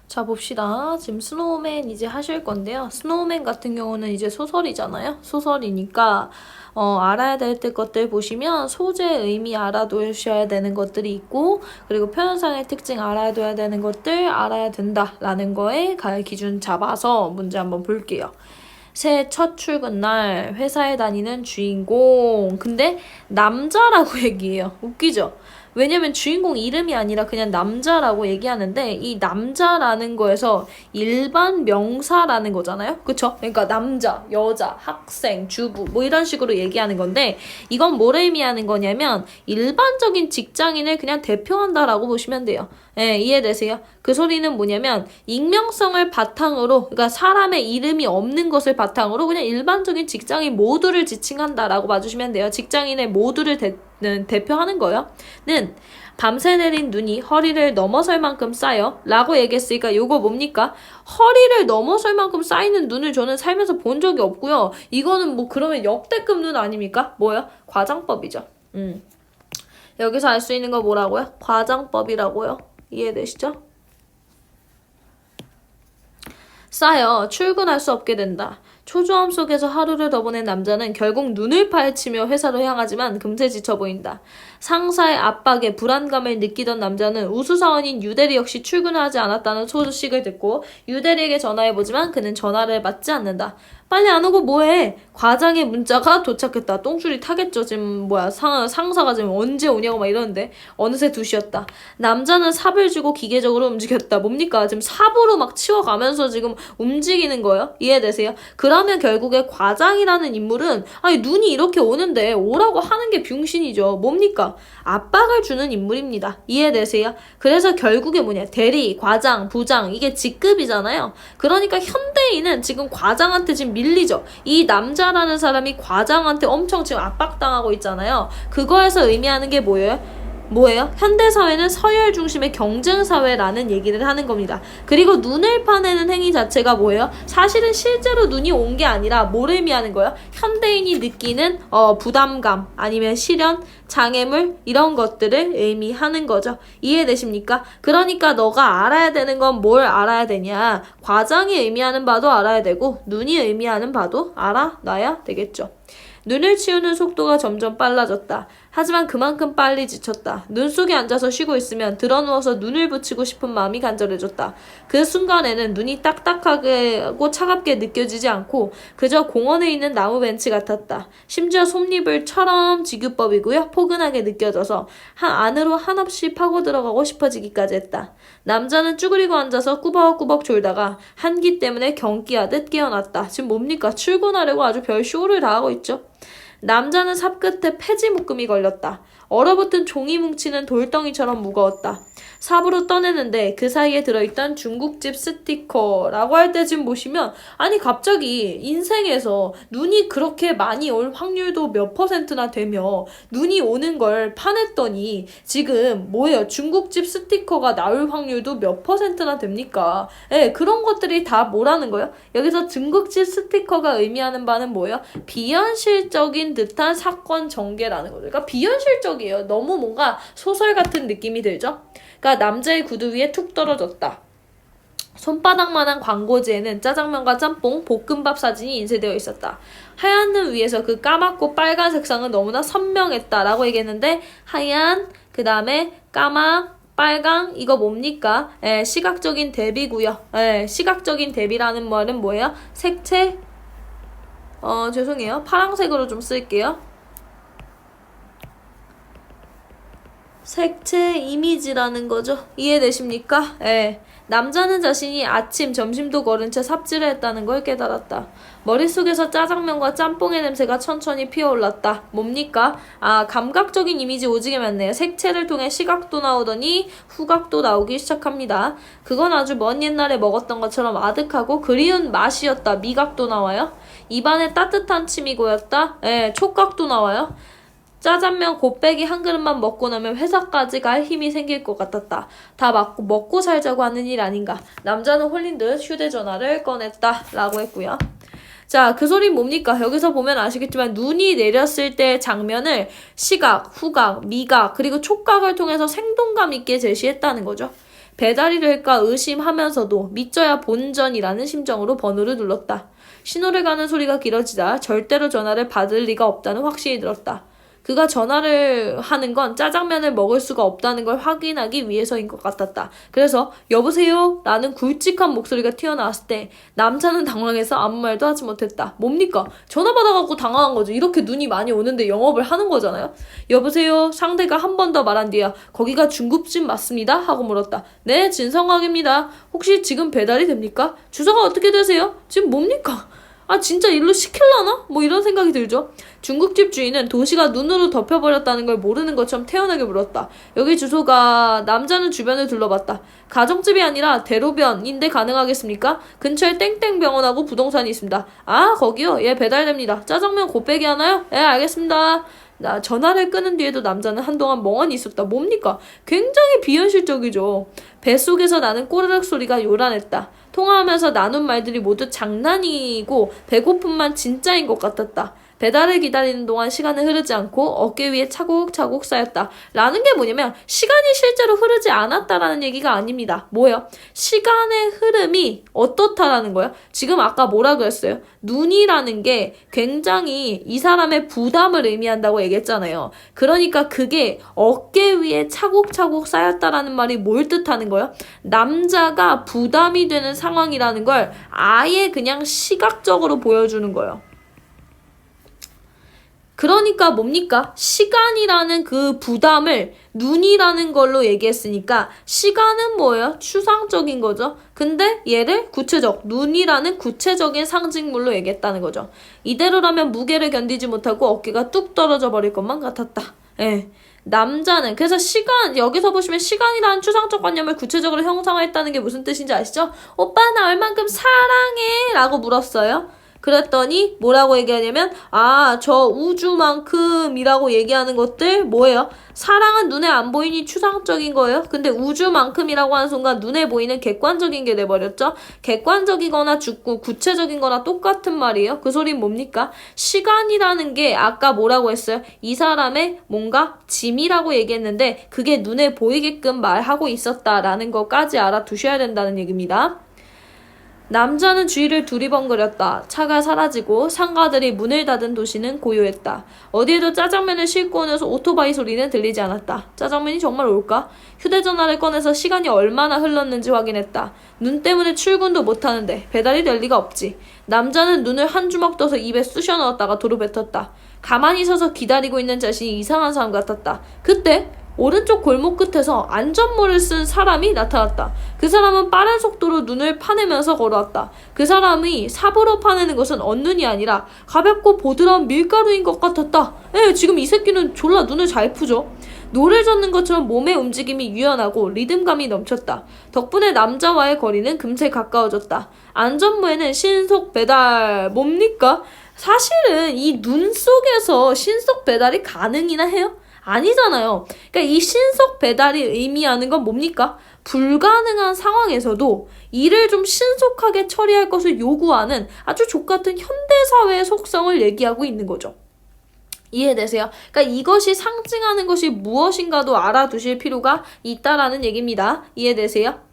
자, 봅시다. 지금 스노우맨 이제 하실 건데요. 스노우맨 같은 경우는 이제 소설이잖아요. 소설이니까 알아야 될 것들 보시면 소재 의미 알아두셔야 되는 것들이 있고, 그리고 표현상의 특징 알아둬야 되는 것들 알아야 된다라는 거에 기준 잡아서 문제 한번 볼게요. 새해 첫 출근 날 회사에 다니는 주인공. 근데 남자라고 얘기해요. 웃기죠? 왜냐면 주인공 이름이 아니라 그냥 남자라고 얘기하는데, 이 남자라는 거에서 일반 명사라는 거잖아요. 그쵸? 그러니까 남자, 여자, 학생, 주부 뭐 이런 식으로 얘기하는 건데, 이건 뭘 의미하는 거냐면 일반적인 직장인을 그냥 대표한다라고 보시면 돼요. 예, 이해되세요? 그 소리는 뭐냐면 익명성을 바탕으로, 그러니까 사람의 이름이 없는 것을 바탕으로 그냥 일반적인 직장인 모두를 지칭한다라고 봐주시면 돼요. 직장인의 모두를 대표하는 거예요. 는 밤새 내린 눈이 허리를 넘어설 만큼 쌓여 라고 얘기했으니까 요거 뭡니까? 허리를 넘어설 만큼 쌓이는 눈을 저는 살면서 본 적이 없고요. 이거는 뭐 그러면 역대급 눈 아닙니까? 뭐요? 과장법이죠. 여기서 알 수 있는 거 뭐라고요? 과장법이라고요. 이해되시죠? 쌓여 출근할 수 없게 된다. 초조함 속에서 하루를 더 보낸 남자는 결국 눈을 파헤치며 회사로 향하지만 금세 지쳐 보인다. 상사의 압박에 불안감을 느끼던 남자는 우수사원인 유대리 역시 출근하지 않았다는 소식을 듣고 유대리에게 전화해보지만 그는 전화를 받지 않는다. 빨리 안 오고 뭐해? 과장의 문자가 도착했다. 똥줄이 타겠죠. 지금 상사가 지금 언제 오냐고 막 이러는데 어느새 2시였다. 남자는 삽을 쥐고 기계적으로 움직였다. 뭡니까? 지금 삽으로 막 치워가면서 지금 움직이는 거예요. 이해되세요? 그러면 결국에 과장이라는 인물은 눈이 이렇게 오는데 오라고 하는 게 병신이죠. 뭡니까? 압박을 주는 인물입니다. 이해되세요? 그래서 결국에 뭐냐? 대리, 과장, 부장 이게 직급이잖아요. 그러니까 현대인은 지금 과장한테 지금 밀리죠. 이 남자라는 사람이 과장한테 엄청 지금 압박당하고 있잖아요. 그거에서 의미하는 게 뭐예요? 현대사회는 서열 중심의 경쟁사회라는 얘기를 하는 겁니다. 그리고 눈을 파내는 행위 자체가 뭐예요? 사실은 실제로 눈이 온 게 아니라 뭘 의미하는 거예요? 현대인이 느끼는 부담감 아니면 시련, 장애물 이런 것들을 의미하는 거죠. 이해되십니까? 그러니까 너가 알아야 되는 건 뭘 알아야 되냐? 과장이 의미하는 바도 알아야 되고 눈이 의미하는 바도 알아놔야 되겠죠. 눈을 치우는 속도가 점점 빨라졌다. 하지만 그만큼 빨리 지쳤다. 눈 속에 앉아서 쉬고 있으면 드러누워서 눈을 붙이고 싶은 마음이 간절해졌다. 그 순간에는 눈이 딱딱하고 차갑게 느껴지지 않고 그저 공원에 있는 나무 벤치 같았다. 심지어 솜니불처럼 지규법이고요. 포근하게 느껴져서 안으로 한없이 파고 들어가고 싶어지기까지 했다. 남자는 쭈그리고 앉아서 꾸벅꾸벅 졸다가 한기 때문에 경기하듯 깨어났다. 지금 뭡니까? 출근하려고 아주 별 쇼를 다 하고 있죠. 남자는 삽 끝에 폐지 묶음이 걸렸다. 얼어붙은 종이 뭉치는 돌덩이처럼 무거웠다. 삽으로 떠내는데 그 사이에 들어있던 중국집 스티커라고 할 때 지금 보시면 갑자기 인생에서 눈이 그렇게 많이 올 확률도 몇 %나 되며 눈이 오는 걸 파냈더니 지금 중국집 스티커가 나올 확률도 몇 %나 됩니까? 그런 것들이 다 뭐라는 거예요? 여기서 중국집 스티커가 의미하는 바는 뭐예요? 비현실적인 듯한 사건 전개라는 거죠. 그러니까 비현실적이에요. 너무 뭔가 소설 같은 느낌이 들죠? 그러니까 남자의 구두 위에 툭 떨어졌다. 손바닥만한 광고지에는 짜장면과 짬뽕, 볶음밥 사진이 인쇄되어 있었다. 하얀 눈 위에서 그 까맣고 빨간 색상은 너무나 선명했다라고 얘기했는데 하얀, 그 다음에 까맣, 빨강 이거 뭡니까? 시각적인 대비고요. 시각적인 대비라는 말은 뭐예요? 색채? 죄송해요. 파란색으로 좀 쓸게요. 색채 이미지라는 거죠. 이해되십니까? 남자는 자신이 아침, 점심도 거른 채 삽질을 했다는 걸 깨달았다. 머릿속에서 짜장면과 짬뽕의 냄새가 천천히 피어올랐다. 뭡니까? 감각적인 이미지 오지게 많네요. 색채를 통해 시각도 나오더니 후각도 나오기 시작합니다. 그건 아주 먼 옛날에 먹었던 것처럼 아득하고 그리운 맛이었다. 미각도 나와요. 입안에 따뜻한 침이 고였다. 촉각도 나와요. 짜장면 곱빼기 한 그릇만 먹고 나면 회사까지 갈 힘이 생길 것 같았다. 다 먹고 살자고 하는 일 아닌가. 남자는 홀린 듯 휴대전화를 꺼냈다. 라고 했고요. 자, 그 소리 뭡니까? 여기서 보면 아시겠지만 눈이 내렸을 때 장면을 시각, 후각, 미각, 그리고 촉각을 통해서 생동감 있게 제시했다는 거죠. 배달이를 할까 의심하면서도 믿져야 본전이라는 심정으로 번호를 눌렀다. 신호를 가는 소리가 길어지자 절대로 전화를 받을 리가 없다는 확신이 들었다. 그가 전화를 하는 건 짜장면을 먹을 수가 없다는 걸 확인하기 위해서인 것 같았다. 그래서 여보세요? 라는 굵직한 목소리가 튀어나왔을 때 남자는 당황해서 아무 말도 하지 못했다. 뭡니까? 전화 받아갖고 당황한 거죠. 이렇게 눈이 많이 오는데 영업을 하는 거잖아요. 여보세요? 상대가 한 번 더 말한 뒤야 거기가 중국집 맞습니다? 하고 물었다. 네, 진성학입니다. 혹시 지금 배달이 됩니까? 주소가 어떻게 되세요? 지금 뭡니까? 아 진짜 일로 시킬라나? 뭐 이런 생각이 들죠. 중국집 주인은 도시가 눈으로 덮여버렸다는 걸 모르는 것처럼 태연하게 물었다. 여기 주소가... 남자는 주변을 둘러봤다. 가정집이 아니라 대로변인데 가능하겠습니까? 근처에 땡땡병원하고 부동산이 있습니다. 아 거기요? 예 배달됩니다. 짜장면 곱빼기 하나요? 예 알겠습니다. 전화를 끊은 뒤에도 남자는 한동안 멍하니 있었다. 뭡니까? 굉장히 비현실적이죠. 뱃속에서 나는 꼬르륵 소리가 요란했다. 통화하면서 나눈 말들이 모두 장난이고 배고픔만 진짜인 것 같았다. 배달을 기다리는 동안 시간은 흐르지 않고 어깨 위에 차곡차곡 쌓였다. 라는 게 뭐냐면 시간이 실제로 흐르지 않았다라는 얘기가 아닙니다. 뭐예요? 시간의 흐름이 어떻다라는 거예요? 지금 아까 뭐라 그랬어요? 눈이라는 게 굉장히 이 사람의 부담을 의미한다고 얘기했잖아요. 그러니까 그게 어깨 위에 차곡차곡 쌓였다라는 말이 뭘 뜻하는 거예요? 남자가 부담이 되는 상황이라는 걸 아예 그냥 시각적으로 보여주는 거예요. 그러니까 뭡니까? 시간이라는 그 부담을 눈이라는 걸로 얘기했으니까 시간은 뭐예요? 추상적인 거죠. 근데 얘를 구체적, 눈이라는 구체적인 상징물로 얘기했다는 거죠. 이대로라면 무게를 견디지 못하고 어깨가 뚝 떨어져 버릴 것만 같았다. 예. 남자는 그래서 시간 여기서 보시면 시간이라는 추상적 관념을 구체적으로 형상화했다는 게 무슨 뜻인지 아시죠? 오빠 나 얼만큼 사랑해 라고 물었어요. 그랬더니 뭐라고 얘기하냐면 저 우주만큼이라고 얘기하는 것들 뭐예요? 사랑은 눈에 안 보이니 추상적인 거예요. 근데 우주만큼이라고 하는 순간 눈에 보이는 객관적인 게 돼버렸죠. 객관적이거나 구체적인 거나 똑같은 말이에요. 그 소린 뭡니까? 시간이라는 게 아까 뭐라고 했어요? 이 사람의 뭔가 짐이라고 얘기했는데 그게 눈에 보이게끔 말하고 있었다라는 것까지 알아두셔야 된다는 얘기입니다. 남자는 주위를 두리번거렸다. 차가 사라지고 상가들이 문을 닫은 도시는 고요했다. 어디에도 짜장면을 싣고 오면서 오토바이 소리는 들리지 않았다. 짜장면이 정말 올까? 휴대전화를 꺼내서 시간이 얼마나 흘렀는지 확인했다. 눈 때문에 출근도 못하는데 배달이 될 리가 없지. 남자는 눈을 한 주먹 떠서 입에 쑤셔 넣었다가 도로 뱉었다. 가만히 서서 기다리고 있는 자신이 이상한 사람 같았다. 그때 오른쪽 골목 끝에서 안전모를 쓴 사람이 나타났다. 그 사람은 빠른 속도로 눈을 파내면서 걸어왔다. 그 사람이 삽으로 파내는 것은 언눈이 아니라 가볍고 보드라운 밀가루인 것 같았다. 지금 이 새끼는 졸라 눈을 잘 푸죠. 노를 젓는 것처럼 몸의 움직임이 유연하고 리듬감이 넘쳤다. 덕분에 남자와의 거리는 금세 가까워졌다. 안전모에는 신속 배달 뭡니까? 사실은 이 눈 속에서 신속 배달이 가능이나 해요? 아니잖아요. 그러니까 이 신속 배달이 의미하는 건 뭡니까? 불가능한 상황에서도 일을 좀 신속하게 처리할 것을 요구하는 아주 족같은 현대사회의 속성을 얘기하고 있는 거죠. 이해되세요? 그러니까 이것이 상징하는 것이 무엇인가도 알아두실 필요가 있다라는 얘기입니다. 이해되세요?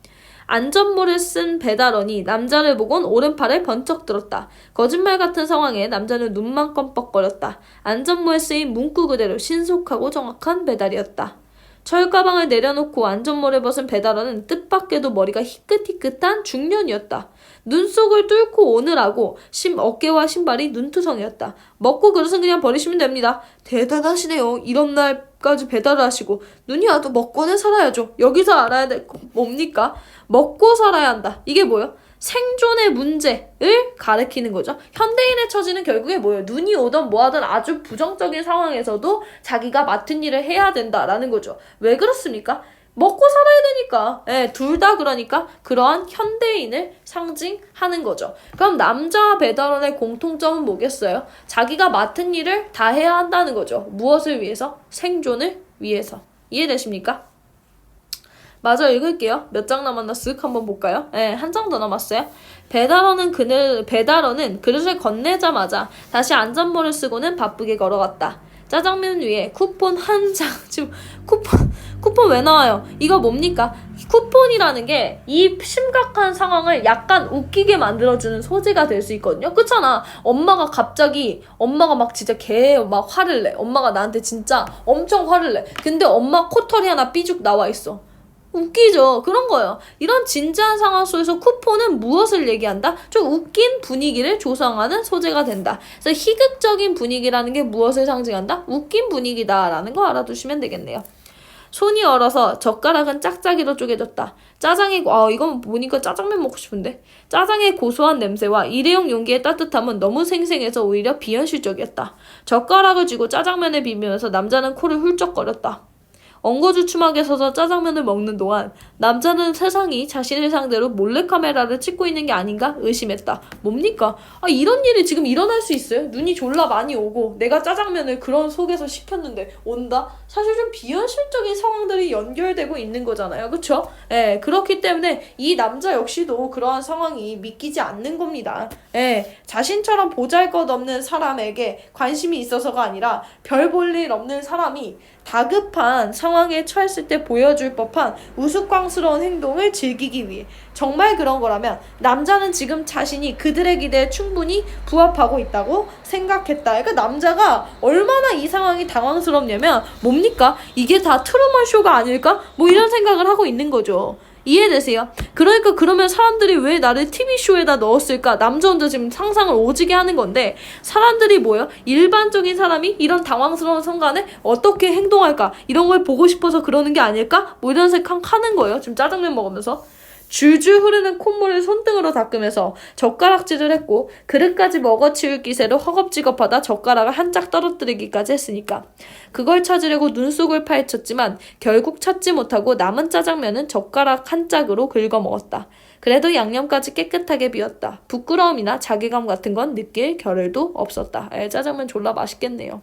안전모를 쓴 배달원이 남자를 보곤 오른팔을 번쩍 들었다. 거짓말 같은 상황에 남자는 눈만 껌뻑거렸다. 안전모에 쓰인 문구 그대로 신속하고 정확한 배달이었다. 철가방을 내려놓고 안전모를 벗은 배달원은 뜻밖에도 머리가 희끗희끗한 중년이었다. 눈속을 뚫고 오느라고 어깨와 신발이 눈투성이었다. 먹고 그릇은 그냥 버리시면 됩니다. 대단하시네요. 이런 날까지 배달을 하시고. 눈이 와도 먹고는 살아야죠. 여기서 알아야 될 거 뭡니까? 먹고 살아야 한다. 이게 뭐예요? 생존의 문제를 가리키는 거죠. 현대인의 처지는 결국에 뭐예요? 눈이 오든 뭐하든 아주 부정적인 상황에서도 자기가 맡은 일을 해야 된다라는 거죠. 왜 그렇습니까? 먹고 살아야 되니까. 둘 다 그러니까 그러한 현대인을 상징하는 거죠. 그럼 남자 배달원의 공통점은 뭐겠어요? 자기가 맡은 일을 다 해야 한다는 거죠. 무엇을 위해서? 생존을 위해서. 이해되십니까? 마저 읽을게요. 몇 장 남았나 쓱 한번 볼까요? 한 장 더 남았어요. 배달원은 그릇을 건네자마자 다시 안전모를 쓰고는 바쁘게 걸어갔다. 짜장면 위에 쿠폰 한 장. 지금 쿠폰 왜 나와요? 이거 뭡니까? 쿠폰이라는 게 이 심각한 상황을 약간 웃기게 만들어주는 소재가 될 수 있거든요. 그렇잖아. 엄마가 막 진짜 막 화를 내. 엄마가 나한테 진짜 엄청 화를 내. 근데 엄마 코털이 하나 삐죽 나와 있어. 웃기죠. 그런 거예요. 이런 진지한 상황 속에서 쿠폰은 무엇을 얘기한다? 좀 웃긴 분위기를 조성하는 소재가 된다. 그래서 희극적인 분위기라는 게 무엇을 상징한다? 웃긴 분위기다라는 거 알아두시면 되겠네요. 손이 얼어서 젓가락은 짝짝이로 쪼개졌다. 이건 보니까 짜장면 먹고 싶은데. 짜장의 고소한 냄새와 일회용 용기의 따뜻함은 너무 생생해서 오히려 비현실적이었다. 젓가락을 쥐고 짜장면을 비비면서 남자는 코를 훌쩍거렸다. 엉거주춤하게 서서 짜장면을 먹는 동안 남자는 세상이 자신을 상대로 몰래카메라를 찍고 있는 게 아닌가 의심했다. 뭡니까? 이런 일이 지금 일어날 수 있어요? 눈이 졸라 많이 오고 내가 짜장면을 그런 속에서 시켰는데 온다? 사실 좀 비현실적인 상황들이 연결되고 있는 거잖아요. 그쵸? 예, 그렇기 때문에 이 남자 역시도 그러한 상황이 믿기지 않는 겁니다. 예, 자신처럼 보잘것없는 사람에게 관심이 있어서가 아니라 별 볼 일 없는 사람이 다급한 상황에 처했을 때 보여줄 법한 우스꽝스러운 행동을 즐기기 위해 정말 그런 거라면 남자는 지금 자신이 그들의 기대에 충분히 부합하고 있다고 생각했다. 그러니까 남자가 얼마나 이 상황이 당황스럽냐면 뭡니까? 이게 다 트루먼 쇼가 아닐까? 뭐 이런 생각을 하고 있는 거죠. 이해되세요? 그러니까 그러면 사람들이 왜 나를 TV쇼에다 넣었을까? 남자 혼자 지금 상상을 오지게 하는 건데 사람들이 뭐예요? 일반적인 사람이 이런 당황스러운 순간에 어떻게 행동할까? 이런 걸 보고 싶어서 그러는 게 아닐까? 뭐 이런 생각하는 거예요. 지금 짜장면 먹으면서. 줄줄 흐르는 콧물을 손등으로 닦으면서 젓가락질을 했고 그릇까지 먹어치울 기세로 허겁지겁하다 젓가락을 한 짝 떨어뜨리기까지 했으니까 그걸 찾으려고 눈속을 파헤쳤지만 결국 찾지 못하고 남은 짜장면은 젓가락 한 짝으로 긁어먹었다. 그래도 양념까지 깨끗하게 비웠다. 부끄러움이나 자괴감 같은 건 느낄 겨를도 없었다. 짜장면 졸라 맛있겠네요.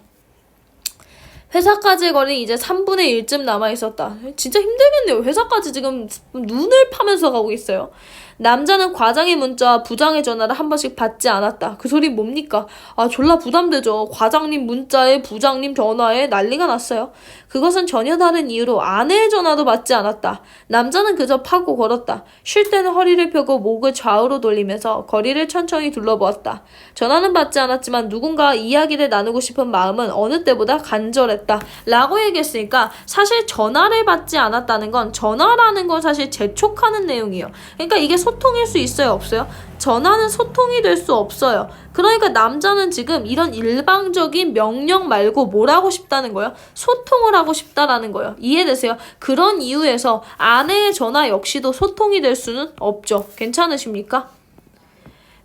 회사까지 거리 이제 3분의 1쯤 남아있었다. 진짜 힘들겠네요. 회사까지 지금 눈을 파면서 가고 있어요. 남자는 과장의 문자와 부장의 전화를 한 번씩 받지 않았다. 그 소리 뭡니까? 졸라 부담되죠. 과장님 문자에 부장님 전화에 난리가 났어요. 그것은 전혀 다른 이유로 아내의 전화도 받지 않았다. 남자는 그저 파고 걸었다. 쉴 때는 허리를 펴고 목을 좌우로 돌리면서 거리를 천천히 둘러보았다. 전화는 받지 않았지만 누군가와 이야기를 나누고 싶은 마음은 어느 때보다 간절했다. 라고 얘기했으니까 사실 전화를 받지 않았다는 건 전화라는 건 사실 재촉하는 내용이에요. 그러니까 이게 소통일 수 있어요? 없어요? 전화는 소통이 될 수 없어요. 그러니까 남자는 지금 이런 일방적인 명령 말고 뭘 하고 싶다는 거예요? 소통을 하고 싶다라는 거예요. 이해되세요? 그런 이유에서 아내의 전화 역시도 소통이 될 수는 없죠. 괜찮으십니까?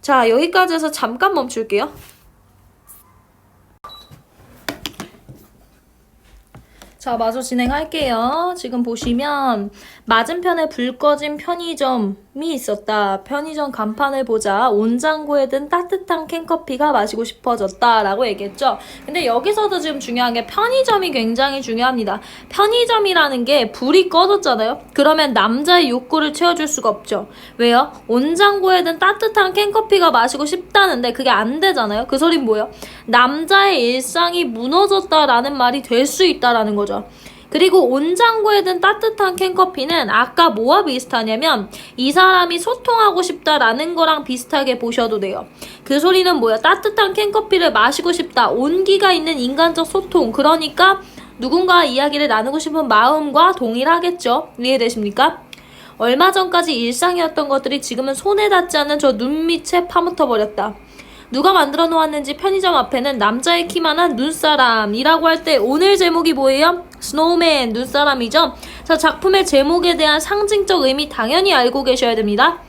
자, 여기까지 해서 잠깐 멈출게요. 자, 마저 진행할게요. 지금 보시면 맞은편에 불 꺼진 편의점이 있었다. 편의점 간판을 보자 온장고에 든 따뜻한 캔커피가 마시고 싶어졌다 라고 얘기했죠. 근데 여기서도 지금 중요한 게 편의점이 굉장히 중요합니다. 편의점이라는 게 불이 꺼졌잖아요. 그러면 남자의 욕구를 채워줄 수가 없죠. 왜요? 온장고에 든 따뜻한 캔커피가 마시고 싶다는데 그게 안 되잖아요. 그 소린 뭐예요? 남자의 일상이 무너졌다라는 말이 될 수 있다라는 거죠. 그리고 온장고에 든 따뜻한 캔커피는 아까 뭐와 비슷하냐면 이 사람이 소통하고 싶다라는 거랑 비슷하게 보셔도 돼요. 그 소리는 뭐야? 따뜻한 캔커피를 마시고 싶다. 온기가 있는 인간적 소통. 그러니까 누군가와 이야기를 나누고 싶은 마음과 동일하겠죠. 이해되십니까? 얼마 전까지 일상이었던 것들이 지금은 손에 닿지 않는 저 눈 밑에 파묻혀 버렸다. 누가 만들어 놓았는지 편의점 앞에는 남자의 키만한 눈사람이라고 할 때 오늘 제목이 뭐예요? 스노우맨, 눈사람이죠? 자, 작품의 제목에 대한 상징적 의미 당연히 알고 계셔야 됩니다.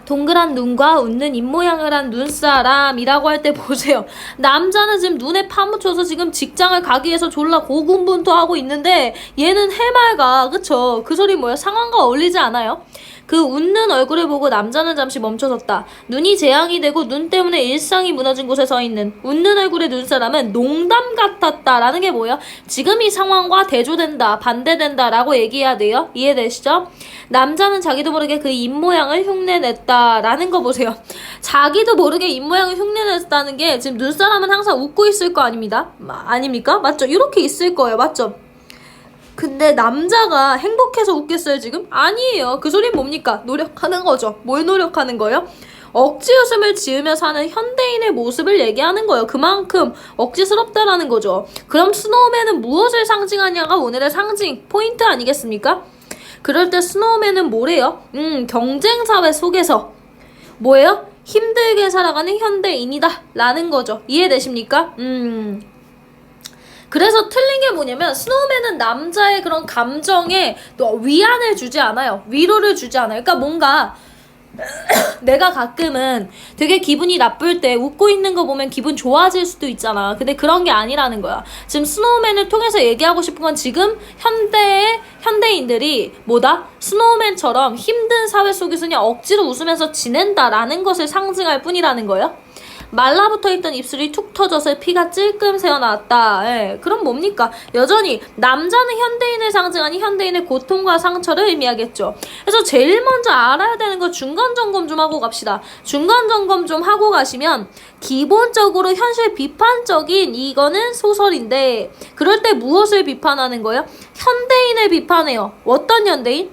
동그란 눈과 웃는 입모양을 한 눈사람이라고 할 때 보세요. 남자는 지금 눈에 파묻혀서 지금 직장을 가기 위해서 졸라 고군분투하고 있는데 얘는 해맑아. 그쵸? 그 소리 뭐야? 상황과 어울리지 않아요? 그 웃는 얼굴을 보고 남자는 잠시 멈춰섰다. 눈이 재앙이 되고 눈 때문에 일상이 무너진 곳에 서 있는 웃는 얼굴의 눈사람은 농담 같았다라는 게 뭐예요? 지금 이 상황과 대조된다, 반대된다 라고 얘기해야 돼요. 이해되시죠? 남자는 자기도 모르게 그 입모양을 흉내냈다라는 거 보세요. 자기도 모르게 입모양을 흉내냈다는 게 지금 눈사람은 항상 웃고 있을 거 아닙니다. 아닙니까? 맞죠? 이렇게 있을 거예요. 맞죠? 근데 남자가 행복해서 웃겠어요 지금? 아니에요. 그 소린 뭡니까? 노력하는 거죠. 뭘 노력하는 거예요? 억지 웃음을 지으며 사는 현대인의 모습을 얘기하는 거예요. 그만큼 억지스럽다라는 거죠. 그럼 스노우맨은 무엇을 상징하냐가 오늘의 상징 포인트 아니겠습니까? 그럴 때 스노우맨은 뭐래요? 경쟁사회 속에서 뭐예요? 힘들게 살아가는 현대인이다 라는 거죠. 이해되십니까? 그래서 틀린 게 뭐냐면 스노우맨은 남자의 그런 감정에 또 위안을 주지 않아요. 위로를 주지 않아요. 그러니까 뭔가 내가 가끔은 되게 기분이 나쁠 때 웃고 있는 거 보면 기분 좋아질 수도 있잖아. 근데 그런 게 아니라는 거야. 지금 스노우맨을 통해서 얘기하고 싶은 건 지금 현대인들이 뭐다? 스노우맨처럼 힘든 사회 속에서 그냥 억지로 웃으면서 지낸다라는 것을 상징할 뿐이라는 거예요. 말라붙어있던 입술이 툭 터져서 피가 찔끔 새어나왔다. 예, 그럼 뭡니까? 여전히 남자는 현대인을 상징하니 현대인의 고통과 상처를 의미하겠죠. 그래서 제일 먼저 알아야 되는 거 중간점검 좀 하고 갑시다. 중간점검 좀 하고 가시면 기본적으로 현실 비판적인 이거는 소설인데 그럴 때 무엇을 비판하는 거예요? 현대인을 비판해요. 어떤 현대인?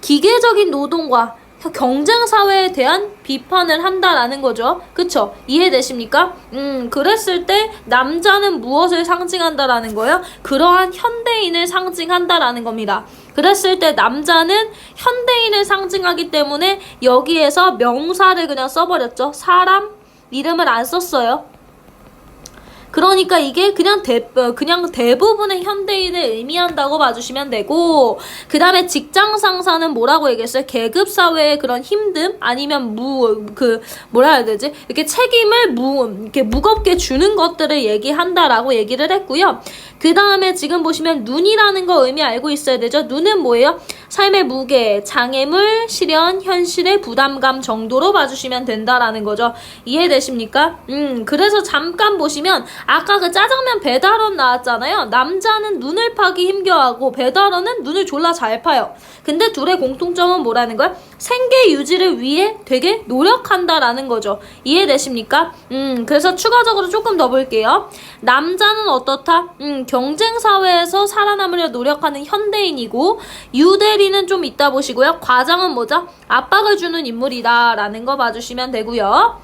기계적인 노동과 경쟁사회에 대한 비판을 한다라는 거죠. 그쵸? 이해되십니까? 그랬을 때 남자는 무엇을 상징한다라는 거예요? 그러한 현대인을 상징한다라는 겁니다. 그랬을 때 남자는 현대인을 상징하기 때문에 여기에서 명사를 그냥 써버렸죠. 사람 이름을 안 썼어요. 그러니까 이게 그냥 대부분의 현대인을 의미한다고 봐주시면 되고, 그 다음에 직장 상사는 뭐라고 얘기했어요? 계급 사회의 그런 힘듦 아니면 뭐라 해야 되지? 이렇게 책임을 이렇게 무겁게 주는 것들을 얘기한다라고 얘기를 했고요. 그 다음에 지금 보시면 눈이라는 거 의미 알고 있어야 되죠. 눈은 뭐예요? 삶의 무게, 장애물, 시련, 현실의 부담감 정도로 봐주시면 된다라는 거죠. 이해되십니까? 그래서 잠깐 보시면 아까 그 짜장면 배달원 나왔잖아요. 남자는 눈을 파기 힘겨워하고 배달원은 눈을 졸라 잘 파요. 근데 둘의 공통점은 뭐라는 거야? 생계 유지를 위해 되게 노력한다라는 거죠. 이해되십니까? 그래서 추가적으로 조금 더 볼게요. 남자는 어떻다? 경쟁 사회에서 살아남으려 노력하는 현대인이고, 유대리는 좀 이따 보시고요. 과장은 뭐죠? 압박을 주는 인물이다 라는 거 봐주시면 되고요.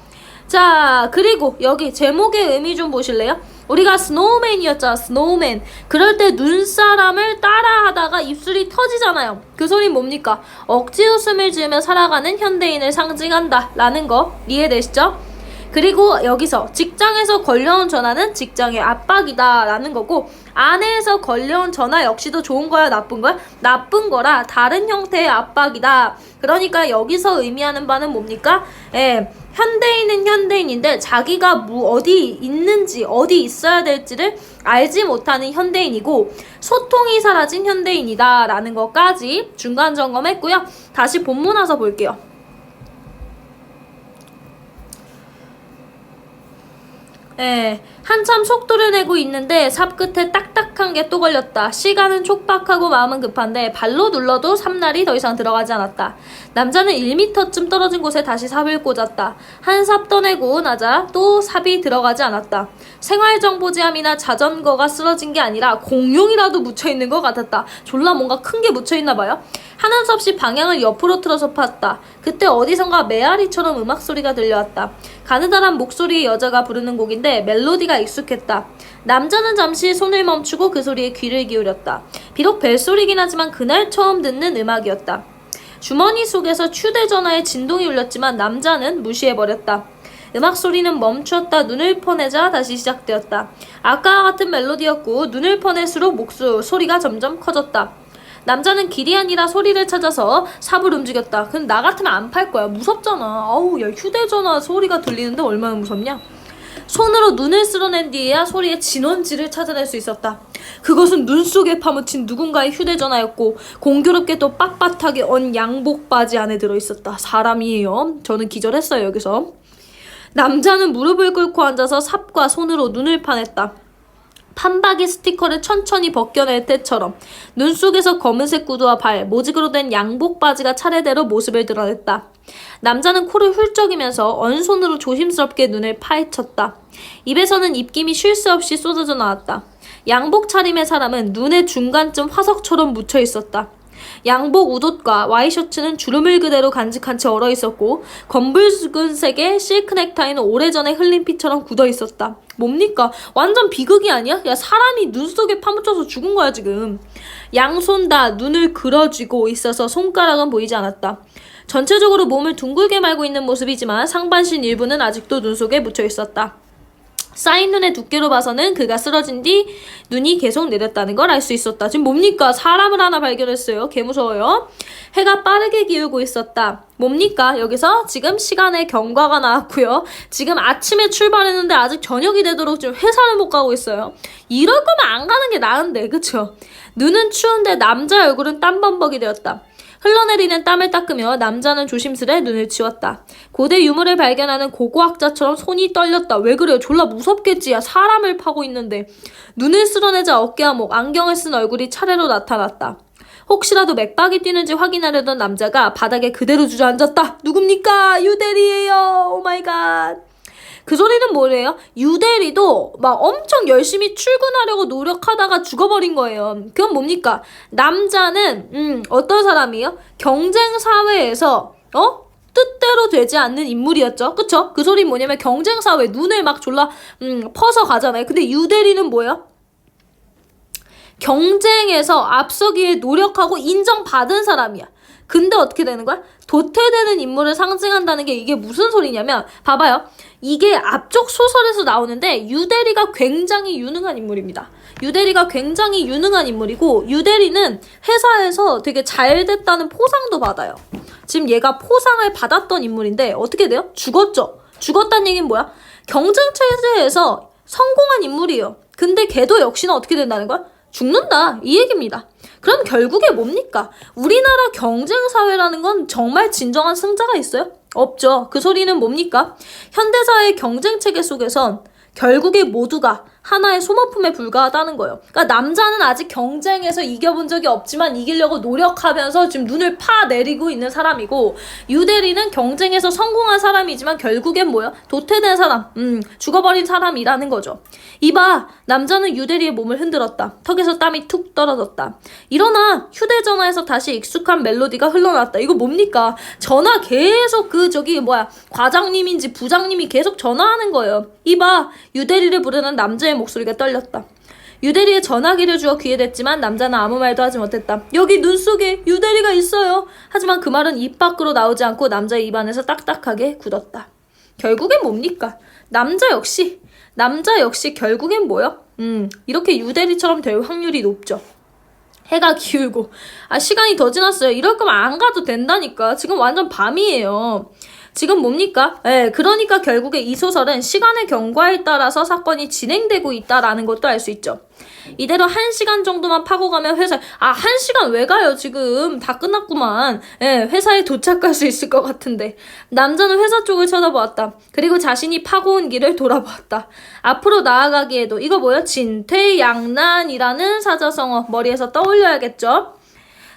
자, 그리고 여기 제목의 의미 좀 보실래요? 우리가 스노우맨이었잖아. 스노우맨. 그럴 때 눈사람을 따라하다가 입술이 터지잖아요. 그 소리 뭡니까? 억지 웃음을 지으며 살아가는 현대인을 상징한다 라는 거 이해되시죠? 그리고 여기서 직장에서 걸려온 전화는 직장의 압박이다 라는 거고, 아내에서 걸려온 전화 역시도 좋은 거야 나쁜 거야? 나쁜 거라 다른 형태의 압박이다. 그러니까 여기서 의미하는 바는 뭡니까? 현대인은 현대인인데 자기가 어디 있는지 어디 있어야 될지를 알지 못하는 현대인이고, 소통이 사라진 현대인이다 라는 것까지 중간 점검했고요. 다시 본문 와서 볼게요. 한참 속도를 내고 있는데 삽 끝에 딱딱한 게 또 걸렸다. 시간은 촉박하고 마음은 급한데 발로 눌러도 삽날이 더 이상 들어가지 않았다. 남자는 1m쯤 떨어진 곳에 다시 삽을 꽂았다. 한 삽 떠내고 나자 또 삽이 들어가지 않았다. 생활정보지함이나 자전거가 쓰러진 게 아니라 공룡이라도 묻혀있는 것 같았다. 졸라 뭔가 큰 게 묻혀있나 봐요. 하는 수 없이 방향을 옆으로 틀어서 팠다. 그때 어디선가 메아리처럼 음악 소리가 들려왔다. 가느다란 목소리의 여자가 부르는 곡인데 멜로디가 익숙했다. 남자는 잠시 손을 멈추고 그 소리에 귀를 기울였다. 비록 벨소리긴 하지만 그날 처음 듣는 음악이었다. 주머니 속에서 휴대전화의 진동이 울렸지만 남자는 무시해버렸다. 음악 소리는 멈추었다. 눈을 퍼내자 다시 시작되었다. 아까와 같은 멜로디였고 눈을 퍼낼수록 소리가 점점 커졌다. 남자는 길이 아니라 소리를 찾아서 삽을 움직였다. 근데 나 같으면 안 팔 거야. 무섭잖아. 아우, 야, 휴대전화 소리가 들리는데 얼마나 무섭냐? 손으로 눈을 쓸어낸 뒤에야 소리의 진원지를 찾아낼 수 있었다. 그것은 눈 속에 파묻힌 누군가의 휴대전화였고 공교롭게도 빳빳하게 언 양복 바지 안에 들어있었다. 사람이에요. 저는 기절했어요 여기서. 남자는 무릎을 꿇고 앉아서 삽과 손으로 눈을 파냈다. 판박이 스티커를 천천히 벗겨낼 때처럼 눈 속에서 검은색 구두와 발, 모직으로 된 양복 바지가 차례대로 모습을 드러냈다. 남자는 코를 훌쩍이면서 언손으로 조심스럽게 눈을 파헤쳤다. 입에서는 입김이 쉴 새 없이 쏟아져 나왔다. 양복 차림의 사람은 눈의 중간쯤 화석처럼 묻혀 있었다. 양복 웃옷과 와이셔츠는 주름을 그대로 간직한 채 얼어있었고 검붉은색의 실크 넥타이는 오래전에 흘린 피처럼 굳어있었다. 뭡니까? 완전 비극이 아니야? 야, 사람이 눈 속에 파묻혀서 죽은 거야 지금. 양손 다 눈을 그려쥐고 있어서 손가락은 보이지 않았다. 전체적으로 몸을 둥글게 말고 있는 모습이지만 상반신 일부는 아직도 눈 속에 묻혀 있었다. 쌓인 눈의 두께로 봐서는 그가 쓰러진 뒤 눈이 계속 내렸다는 걸 알 수 있었다. 지금 뭡니까? 사람을 하나 발견했어요. 개무서워요. 해가 빠르게 기울고 있었다. 뭡니까? 여기서 지금 시간의 경과가 나왔고요. 지금 아침에 출발했는데 아직 저녁이 되도록 지금 회사를 못 가고 있어요. 이럴 거면 안 가는 게 나은데, 그쵸? 눈은 추운데 남자 얼굴은 땀범벅이 되었다. 흘러내리는 땀을 닦으며 남자는 조심스레 눈을 치웠다. 고대 유물을 발견하는 고고학자처럼 손이 떨렸다. 왜 그래요? 졸라 무섭겠지. 야, 사람을 파고 있는데. 눈을 쓸어내자 어깨와 목, 안경을 쓴 얼굴이 차례로 나타났다. 혹시라도 맥박이 뛰는지 확인하려던 남자가 바닥에 그대로 주저앉았다. 누굽니까? 유대리예요. 오마이갓. 그 소리는 뭐래요? 유대리도 막 엄청 열심히 출근하려고 노력하다가 죽어버린 거예요. 그건 뭡니까? 남자는 어떤 사람이에요? 경쟁사회에서 뜻대로 되지 않는 인물이었죠. 그쵸? 그 소리는 뭐냐면 경쟁사회 눈을 막 졸라 퍼서 가잖아요. 근데 유대리는 뭐예요? 경쟁에서 앞서기에 노력하고 인정받은 사람이야. 근데 어떻게 되는 거야? 도태되는 인물을 상징한다는 게 이게 무슨 소리냐면 봐봐요. 이게 앞쪽 소설에서 나오는데 유대리가 굉장히 유능한 인물입니다. 유대리가 굉장히 유능한 인물이고 유대리는 회사에서 되게 잘 됐다는 포상도 받아요. 지금 얘가 포상을 받았던 인물인데 어떻게 돼요? 죽었죠. 죽었다는 얘기는 뭐야? 경쟁체제에서 성공한 인물이에요. 근데 걔도 역시나 어떻게 된다는 거야? 죽는다. 이 얘기입니다. 그럼 결국에 뭡니까? 우리나라 경쟁사회라는 건 정말 진정한 승자가 있어요? 없죠. 그 소리는 뭡니까? 현대사회의 경쟁체계 속에선 결국에 모두가 하나의 소모품에 불과하다는 거예요. 그러니까 남자는 아직 경쟁에서 이겨본 적이 없지만 이기려고 노력하면서 지금 눈을 파내리고 있는 사람이고 유대리는 경쟁에서 성공한 사람이지만 결국엔 뭐야? 도태된 사람, 죽어버린 사람이라는 거죠. 이봐, 남자는 유대리의 몸을 흔들었다. 턱에서 땀이 툭 떨어졌다. 일어나! 휴대전화에서 다시 익숙한 멜로디가 흘러나왔다. 이거 뭡니까? 전화 계속 과장님인지 부장님이 계속 전화하는 거예요. 이봐, 유대리를 부르는 남자의 목소리가 떨렸다. 유대리의 전화기를 주어 귀에 댔지만 남자는 아무 말도 하지 못했다. 여기 눈 속에 유대리가 있어요. 하지만 그 말은 입 밖으로 나오지 않고 남자의 입안에서 딱딱하게 굳었다. 결국엔 뭡니까? 남자 역시 결국엔 뭐요? 이렇게 유대리처럼 될 확률이 높죠. 해가 기울고 시간이 더 지났어요. 이럴 거면 안 가도 된다니까. 지금 완전 밤이에요. 지금 뭡니까? 그러니까 결국에 이 소설은 시간의 경과에 따라서 사건이 진행되고 있다라는 것도 알 수 있죠. 이대로 1시간 정도만 파고 가면 회사에 1시간 왜 가요? 지금 다 끝났구만. 회사에 도착할 수 있을 것 같은데. 남자는 회사 쪽을 쳐다보았다. 그리고 자신이 파고 온 길을 돌아보았다. 앞으로 나아가기에도 이거 뭐야? 진퇴양난이라는 사자성어 머리에서 떠올려야겠죠?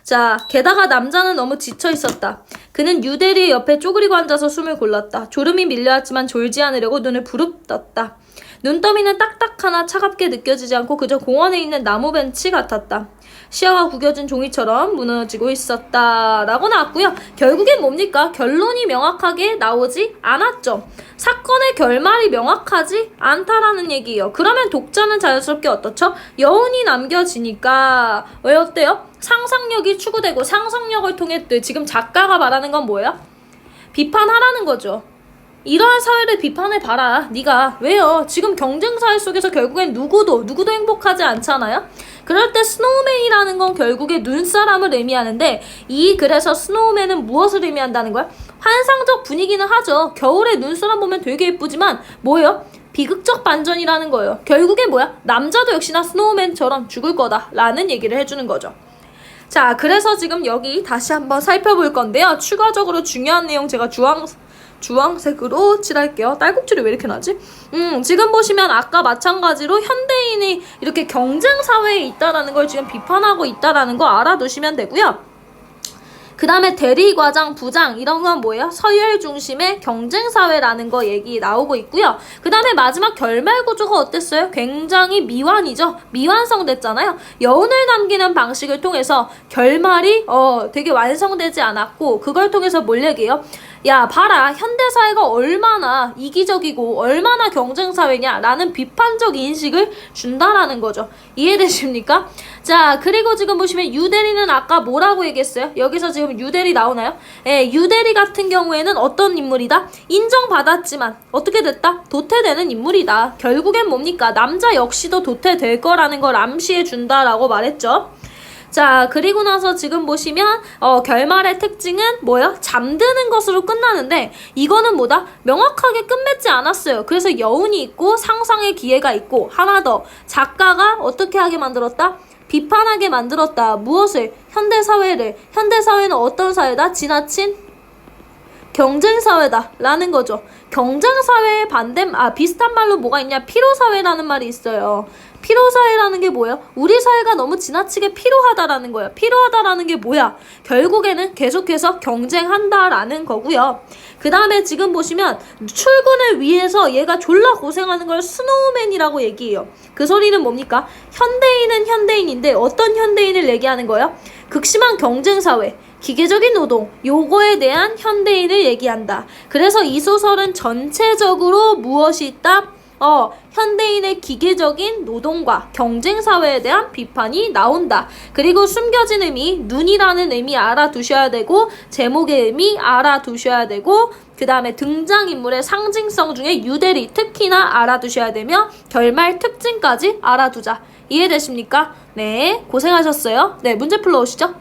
자, 게다가 남자는 너무 지쳐 있었다. 그는 유대리의 옆에 쪼그리고 앉아서 숨을 골랐다. 졸음이 밀려왔지만 졸지 않으려고 눈을 부릅떴다. 눈더미는 딱딱하나 차갑게 느껴지지 않고 그저 공원에 있는 나무 벤치 같았다. 시야가 구겨진 종이처럼 무너지고 있었다. 라고 나왔고요. 결국엔 뭡니까? 결론이 명확하게 나오지 않았죠. 사건의 결말이 명확하지 않다라는 얘기예요. 그러면 독자는 자연스럽게 어떻죠? 여운이 남겨지니까 왜 어때요? 상상력이 추구되고 상상력을 통해 지금 작가가 말하는 건 뭐예요? 비판하라는 거죠. 이러한 사회를 비판해봐라. 네가 왜요? 지금 경쟁사회 속에서 결국엔 누구도 행복하지 않잖아요? 그럴 때 스노우맨이라는 건 결국에 눈사람을 의미하는데 이 글에서 스노우맨은 무엇을 의미한다는 거야? 환상적 분위기는 하죠. 겨울에 눈사람 보면 되게 예쁘지만 뭐예요? 비극적 반전이라는 거예요. 결국에 뭐야? 남자도 역시나 스노우맨처럼 죽을 거다라는 얘기를 해주는 거죠. 자, 그래서 지금 여기 다시 한번 살펴볼 건데요. 추가적으로 중요한 내용 제가 주황색으로 칠할게요. 딸꾹질이 왜 이렇게 나지? 지금 보시면 아까 마찬가지로 현대인이 이렇게 경쟁사회에 있다라는 걸 지금 비판하고 있다라는 거 알아두시면 되고요. 그 다음에 대리, 과장, 부장 이런 건 뭐예요? 서열 중심의 경쟁사회라는 거 얘기 나오고 있고요. 그 다음에 마지막 결말 구조가 어땠어요? 굉장히 미완이죠. 미완성됐잖아요. 여운을 남기는 방식을 통해서 결말이 되게 완성되지 않았고 그걸 통해서 뭘 얘기해요? 야, 봐라. 현대사회가 얼마나 이기적이고 얼마나 경쟁사회냐라는 비판적 인식을 준다라는 거죠. 이해되십니까? 자, 그리고 지금 보시면 유대리는 아까 뭐라고 얘기했어요? 여기서 지금 유대리 나오나요? 예, 유대리 같은 경우에는 어떤 인물이다? 인정받았지만 어떻게 됐다? 도태되는 인물이다. 결국엔 뭡니까? 남자 역시도 도태될 거라는 걸 암시해 준다라고 말했죠. 자, 그리고 나서 지금 보시면 결말의 특징은 뭐예요? 잠드는 것으로 끝나는데 이거는 뭐다? 명확하게 끝맺지 않았어요. 그래서 여운이 있고 상상의 기회가 있고 하나 더 작가가 어떻게 하게 만들었다? 비판하게 만들었다. 무엇을? 현대사회를. 현대사회는 어떤 사회다? 지나친 경쟁사회다 라는 거죠. 경쟁사회의 비슷한 말로 뭐가 있냐? 피로사회라는 말이 있어요. 피로사회라는 게 뭐예요? 우리 사회가 너무 지나치게 피로하다라는 거예요. 피로하다라는 게 뭐야? 결국에는 계속해서 경쟁한다라는 거고요. 그 다음에 지금 보시면 출근을 위해서 얘가 졸라 고생하는 걸 스노우맨이라고 얘기해요. 그 소리는 뭡니까? 현대인은 현대인인데 어떤 현대인을 얘기하는 거예요? 극심한 경쟁사회, 기계적인 노동, 요거에 대한 현대인을 얘기한다. 그래서 이 소설은 전체적으로 무엇이 있다? 현대인의 기계적인 노동과 경쟁사회에 대한 비판이 나온다. 그리고 숨겨진 의미, 눈이라는 의미 알아두셔야 되고 제목의 의미 알아두셔야 되고 그 다음에 등장인물의 상징성 중에 유대리 특히나 알아두셔야 되며 결말 특징까지 알아두자. 이해되십니까? 네, 고생하셨어요. 네, 문제 풀러 오시죠.